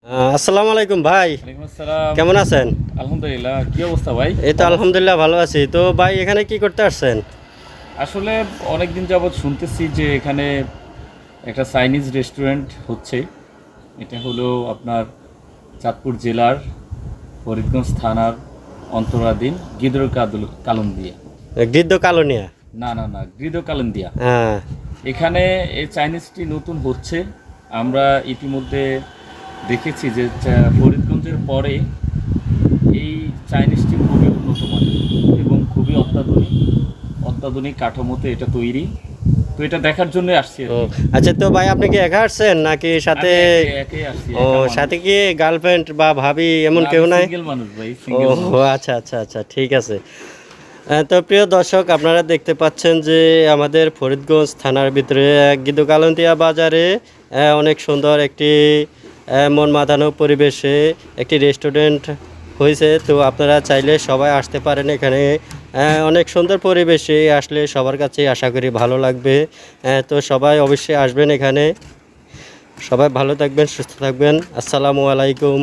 আসসালামু আলাইকুম ভাই। ওয়ালাইকুম আসসালাম। কেমন আছেন? আলহামদুলিল্লাহ। কি অবস্থা ভাই? এই তো আলহামদুলিল্লাহ ভালো আছি। তো ভাই এখানে কি করতে আসছেন? আসলে অনেকদিন যাবৎ শুনতেছি যে এখানে একটা চাইনিজ রেস্টুরেন্ট হচ্ছে। এটা হলো আপনার চাঁদপুর জেলার ফরিদগঞ্জ থানার অন্তরাধীন গিদর কালন্দিয়া। গিদ্দ কালোনিয়া। না না না, গিদর কালন্দিয়া। হ্যাঁ। এখানে এই চাইনিজটি নতুন হচ্ছে। আমরা ইতিমধ্যে দেখেছি যে ফরিদগঞ্জের পরে এই চাইনিজটি খুবই উন্নত মানের এবং খুবই অত্যাধুনিক কাঠামোতে এটা তৈরি। তো এটা দেখার জন্য আসছি আর ও কি। আচ্ছা, তো ভাই আপনি কি একা আসছেন নাকি সাথে? আমি একাই আসছি, ও একা মানুষ। সাথে কি গার্লফ্রেন্ড বা ভাবি এমন না, কেউ আমি নাই? সিঙ্গেল মানুষ ভাই, ও সিঙ্গেল মানুষ। আচ্ছা আচ্ছা আচ্ছা, ঠিক আছে। তো প্রিয় দর্শক, আপনারা দেখতে পাচ্ছেন যে আমাদের ফরিদগঞ্জ থানার ভিতরে গিদ্দ কালন্দিয়া বাজারে অনেক সুন্দর একটি মন মাতানো পরিবেশে একটি রেস্টুরেন্ট হয়েছে। তো আপনারা চাইলে সবাই আসতে পারেন এখানে। অনেক সুন্দর পরিবেশে আসলে সবার কাছেই আশা করি ভালো লাগবে। তো সবাই অবশ্যই আসবেন এখানে। সবাই ভালো থাকবেন, সুস্থ থাকবেন। আসসালামু আলাইকুম।